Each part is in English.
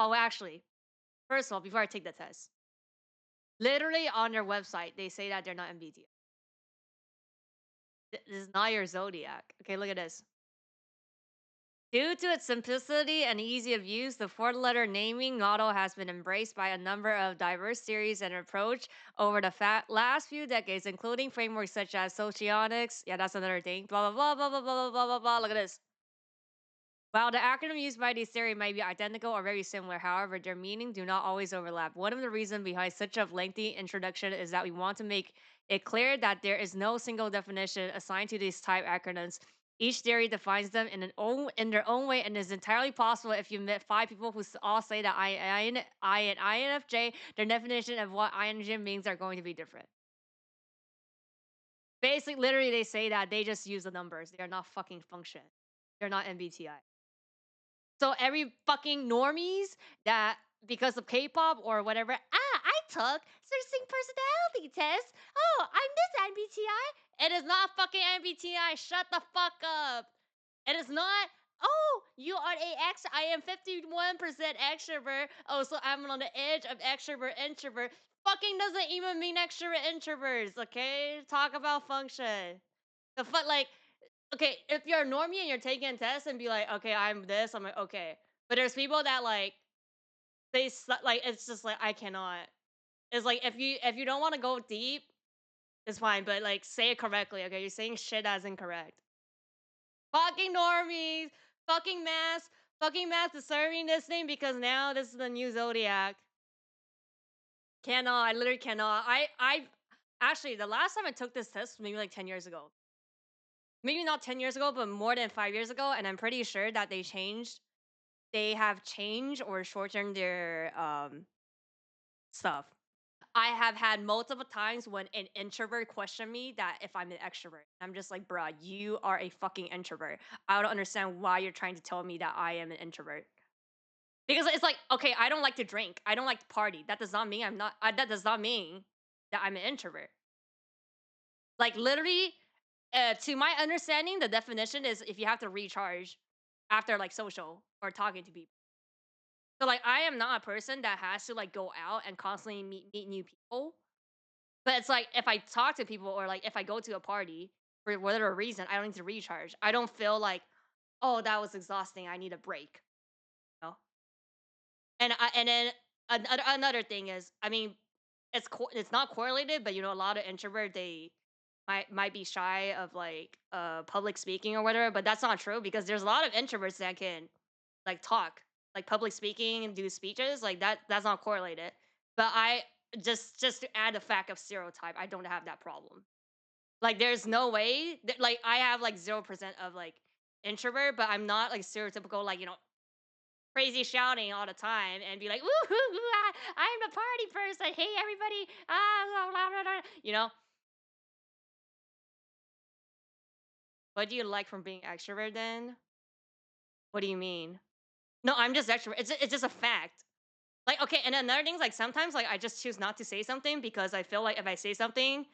Oh, actually, first of all, before I take the test, literally on their website, they say that they're not MBTI. This is not your zodiac. Okay, look at this. Due to its simplicity and ease of use, the four-letter naming model has been embraced by a number of diverse theories and approach over the last few decades, including frameworks such as socionics. Yeah, that's another thing. Blah blah blah blah blah blah blah blah blah. Look at this. While the acronym used by these theory may be identical or very similar, however, their meaning do not always overlap. One of the reasons behind such a lengthy introduction is that we want to make it clear that there is no single definition assigned to these type acronyms. Each theory defines them in their own way, and it's entirely possible if you met five people who all say that I and INFJ, their definition of what INFJ means are going to be different. Basically, literally, they say that they just use the numbers. They are not fucking function. They're not MBTI. So every fucking normies that because of K-pop or whatever, I took certain personality test. Oh, I'm this MBTI. It is not fucking MBTI. Shut the fuck up. It is not. Oh, you are a X. I am 51% extrovert. Oh, so I'm on the edge of extrovert introvert. Fucking doesn't even mean extrovert introverts. Okay, talk about function. The fuck, like okay, if you're a normie and you're taking a test and be like, okay, I'm this, I'm like, okay. But there's people that like like it's just like I cannot. It's like if you don't want to go deep, it's fine, but like say it correctly, okay? You're saying shit as incorrect. Fucking normies, fucking mass deserving this thing because now this is the new zodiac. Cannot, I literally cannot. I actually the last time I took this test was maybe like 10 years ago. Maybe not 10 years ago, but more than 5 years ago, and I'm pretty sure that they have changed or shortened their stuff. I have had multiple times when an introvert questioned me that if I'm an extrovert. I'm just like, bruh, you are a fucking introvert. I don't understand why you're trying to tell me that I am an introvert. Because it's like, okay, I don't like to drink. I don't like to party. That does not mean I'm not. That does not mean that I'm an introvert. Like literally, to my understanding, the definition is if you have to recharge after like social or talking to people. So like I am not a person that has to like go out and constantly meet new people. But it's like if I talk to people or like if I go to a party for whatever reason, I don't need to recharge. I don't feel like, oh, that was exhausting. I need a break. You know? And then another thing is, I mean, it's not correlated, but you know, a lot of introvert they might be shy of like public speaking or whatever, but that's not true because there's a lot of introverts that can like talk, like public speaking and do speeches, like that's not correlated. But I just to add the fact of stereotype, I don't have that problem. Like there's no way that, like I have like 0% of like introvert, but I'm not like stereotypical like, you know, crazy shouting all the time and be like, "Woo, I'm a party person. Hey, everybody!" Blah, blah, blah, blah," you know. What do you like from being extrovert? Then what do you mean? No, I'm just extrovert. It's just a fact. Like okay, and another thing is like sometimes like I just choose not to say something because I feel like if I say something,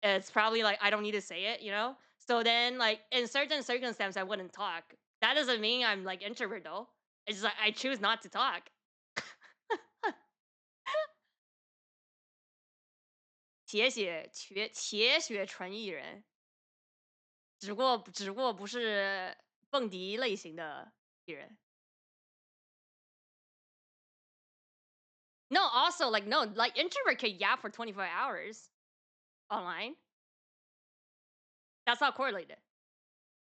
it's probably like I don't need to say it. You know. So then like in certain circumstances I wouldn't talk. That doesn't mean I'm like introvert though. It's just like I choose not to talk. 铁血纯艺人，只不过不是蹦迪类型的艺人。No, also like no, like introvert can yap for 24 hours online. That's not correlated.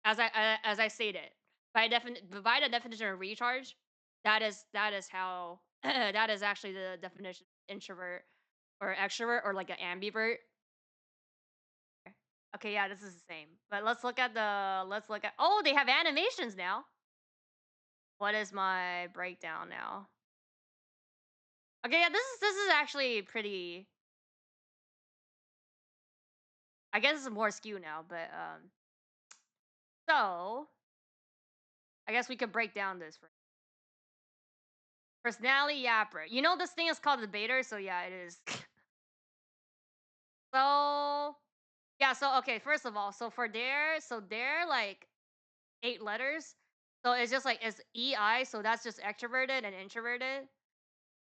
As I stated, by the definition of recharge, that is how that is actually the definition of introvert or extrovert or like an ambivert. Okay, yeah, this is the same. But let's look at oh, they have animations now. What is my breakdown now? Okay, yeah, this is actually pretty. I guess it's more skew now, but so I guess we could break down this for personality yapper. You know this thing is called the debater, so yeah, it is. So yeah, so okay, first of all, so for their like 8 letters, So it's just like it's EI, so that's just extroverted and introverted.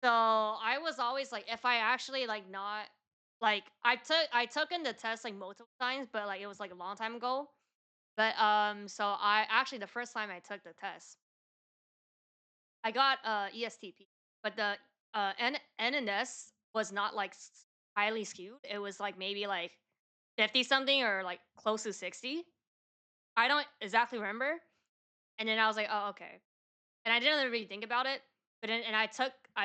So I was always like, if I actually like not like I took in the test like multiple times, but like it was like a long time ago. But so I actually the first time I took the test, I got ESTP, but the N and S was not like highly skewed. It was like maybe like 50 something or like close to 60. I don't exactly remember. And then I was like, oh, okay. And I didn't really think about it. But then, and I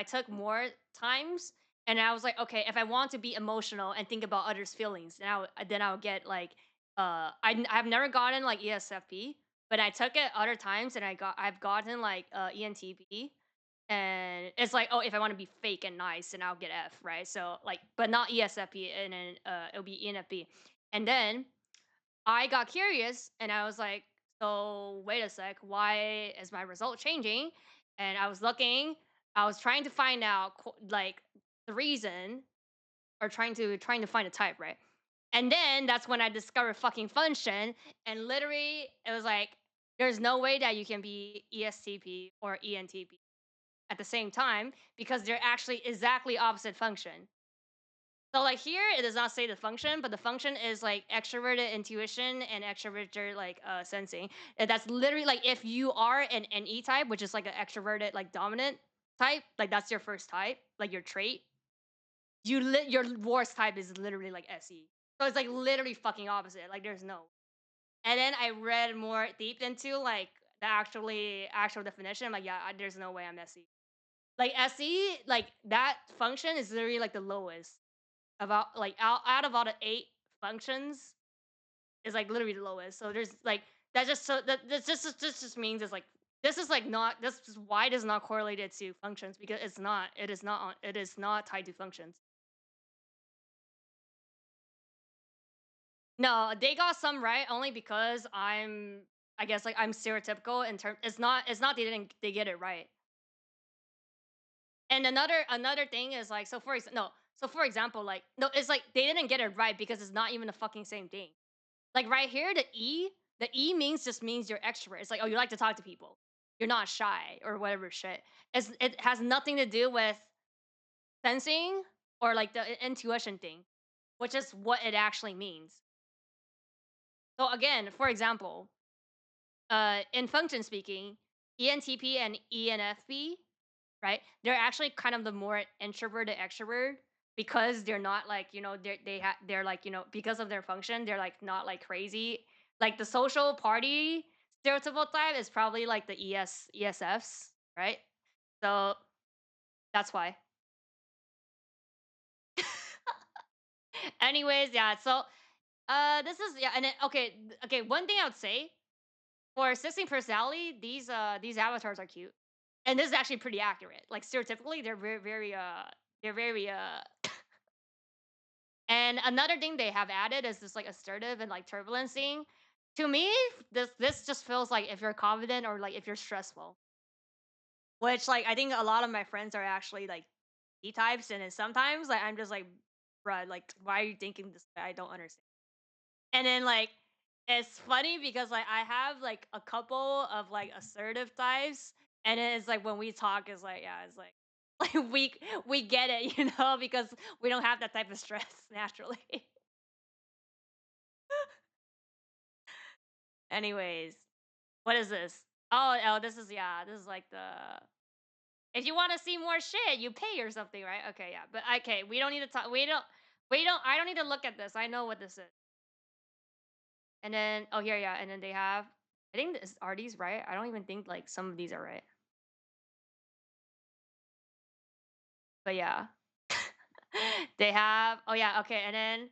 took more times, and I was like, okay, if I want to be emotional and think about others' feelings, then I'll get like I've never gotten like ESFP, but I took it other times, and I've gotten like ENTP, and it's like, oh, if I want to be fake and nice, then I'll get F, right? So like, but not ESFP, and then it'll be ENFP, and then I got curious and I was like, so wait a sec, why is my result changing? And I was looking, I was trying to find out like the reason or trying to find a type, right? And then that's when I discovered fucking function and literally it was like there's no way that you can be ESTP or ENTP at the same time because they're actually exactly opposite function. So like here, it does not say the function, but the function is like extroverted intuition and extroverted like sensing. And that's literally like if you are an NE type, which is like an extroverted like dominant type, like that's your first type, like your trait. Your worst type is literally like SE. So it's like literally fucking opposite. Like there's no. And then I read more deep into like the actual definition. I'm like, yeah, there's no way I'm SE. Like SE, like that function is literally like the lowest. About like out of all the 8 functions is like literally the lowest. So there's like that just so that this just means it's like this is like not this is why it is not correlated to functions because it is not tied to functions. No, they got some right only because I guess like I'm stereotypical in terms it's not they get it right. And another thing is like so for example like no it's like they didn't get it right because it's not even the fucking same thing. Like right here, the E means just means you're extrovert. It's like, oh, you like to talk to people. You're not shy or whatever shit. It has nothing to do with sensing or like the intuition thing, which is what it actually means. So again, for example, in function speaking, ENTP and ENFP, right? They're actually kind of the more introverted extrovert because they're not like, they're like, because of their function, they're like not like crazy. Like the social party stereotypical type is probably like the ESFs, right? So that's why. Anyways, yeah. So this is yeah, and then okay, one thing I would say for assisting personality, these avatars are cute. And this is actually pretty accurate. Like stereotypically, they're very and another thing they have added is this like assertive and like turbulencing. To me, this just feels like if you're confident or like if you're stressful. Which like I think a lot of my friends are actually like E types, and then sometimes like I'm just like, bruh, like why are you thinking this way? I don't understand. And then like it's funny because like I have like a couple of like assertive types, and then it's like when we talk, it's like yeah, it's like like we get it, because we don't have that type of stress naturally. Anyways, what is this? Oh, this is yeah, this is like the if you want to see more shit, you pay or something, right? Okay, yeah, but okay, we don't need to talk. We don't. I don't need to look at this. I know what this is. And then oh here, yeah, and then they have. I think this are these right? I don't even think like some of these are right. But yeah. They have oh yeah, okay, and then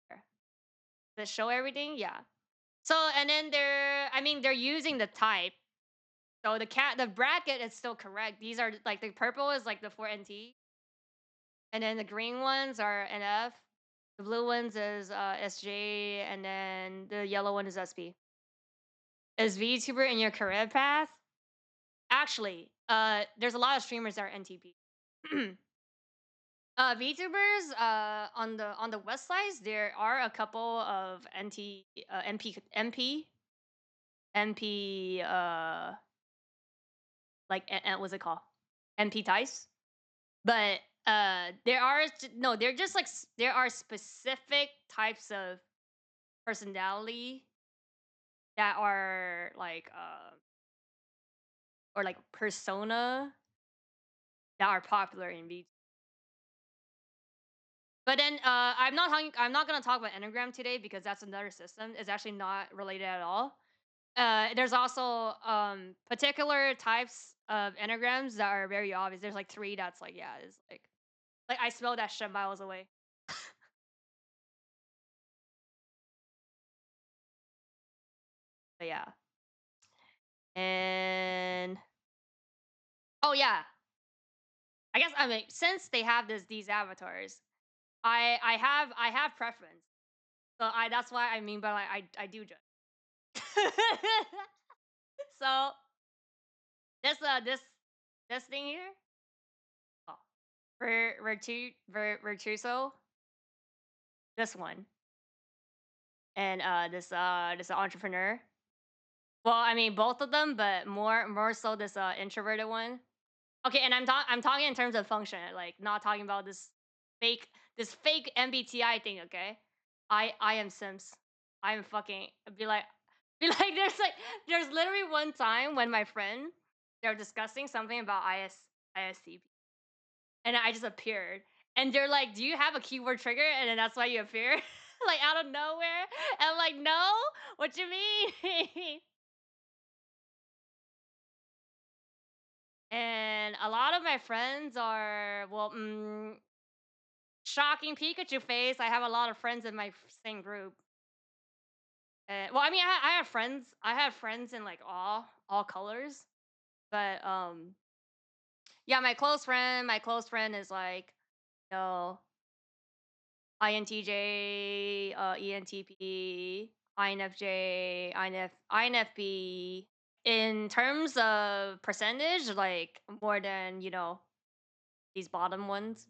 here, the show everything, yeah. So and then they're using the type. So the bracket is still correct. These are like the purple is like the 4NT, and then the green ones are NF. The blue ones is SJ, and then the yellow one is SB. Is VTuber in your career path? Actually, there's a lot of streamers that are NTP. VTubers, on the west side, there are a couple of NT, MP, MP. MP like what's it called? MP ties. But there are no, they're just like there are specific types of personality that are like or like persona that are popular in VT. But then I'm not gonna talk about Enneagram today because that's another system. It's actually not related at all. There's also particular types of enneagrams that are very obvious. There's like three that's like yeah, it's like I smell that shit miles away. But yeah. And oh yeah, I guess I mean since they have these avatars, I have preference. So I that's why I mean by like I do judge. So this thing here, oh, Virtuoso, this one, and this entrepreneur. Well, I mean both of them, but more so this introverted one. Okay, and I'm talking in terms of function, like not talking about fake fake MBTI thing. Okay, I am Sims. I'm fucking be like there's literally one time when my friend they're discussing something about ISTP, and I just appeared, and they're like, "Do you have a keyword trigger?" And then that's why you appear, like out of nowhere. And I'm like, "No, what you mean?" And a lot of my friends are well, shocking Pikachu face. I have a lot of friends in my same group. Well, I mean, I have friends. I have friends in like all colors, but yeah, my close friend is like, you know, INTJ, ENTP, INFJ, INFP. In terms of percentage, like more than these bottom ones.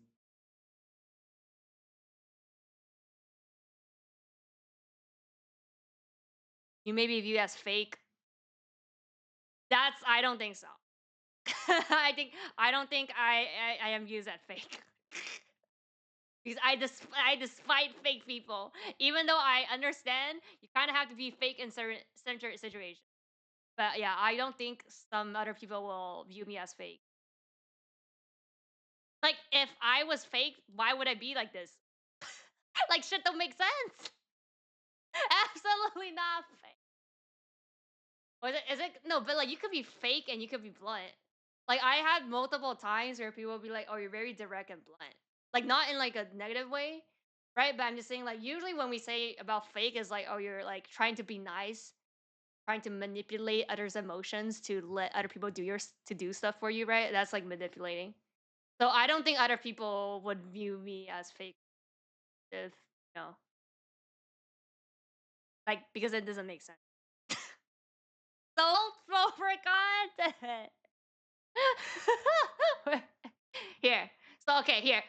You maybe view as fake. That's I don't think so. I don't think I am used at fake. Because I despite fake people. Even though I understand you kind of have to be fake in certain situations. But yeah, I don't think some other people will view me as fake. Like if I was fake, why would I be like this? Like shit don't make sense. Absolutely not fake. Or is it no, but like you could be fake and you could be blunt. Like I had multiple times where people would be like, "Oh, you're very direct and blunt." Like not in like a negative way, right? But I'm just saying like usually when we say about fake is like, "Oh, you're like trying to be nice, trying to manipulate others' emotions to let other people to do stuff for you, right?" That's like manipulating. So I don't think other people would view me as fake if, you know, like because it doesn't make sense. So don't for content. Here. So okay, here.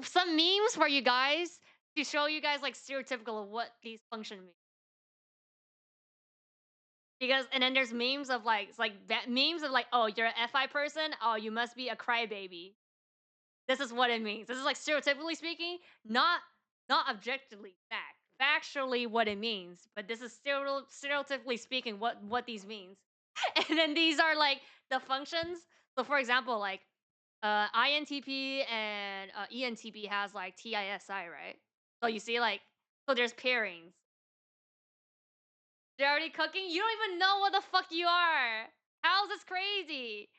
Some memes for you guys to show you guys like stereotypical of what these function mean. Because and then there's memes of like it's like memes of like, oh, you're an FI person, oh, you must be a crybaby. This is what it means. This is like stereotypically speaking, not objectively factually what it means, but this is stereotypically speaking what these means. And then these are like the functions. So for example, like INTP and ENTP has like TISI, right? So you see like so there's pairings. They're already cooking. You don't even know what the fuck you are. How's this crazy?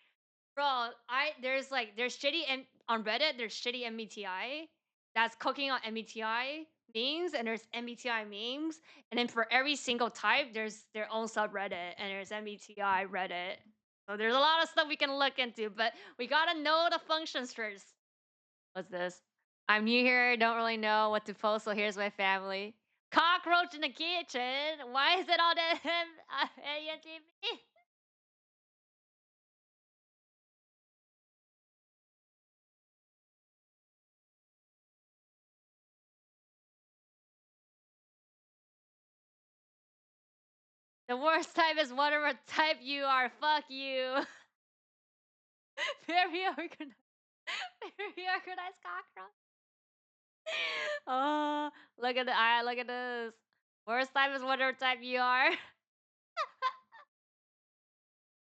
Bro, I there's like there's on Reddit. There's shitty MBTI that's cooking on MBTI memes, and there's MBTI memes, and then for every single type, there's their own subreddit, and there's MBTI Reddit. So there's a lot of stuff we can look into, but we gotta know the functions first. What's this? I'm new here. Don't really know what to post, so here's my family. Cockroach in the kitchen. Why is it all the The worst type is whatever type you are. Fuck you. Very organized. Very organized cockroach. Oh, look at the eye. Look at this. Worst type is whatever type you are.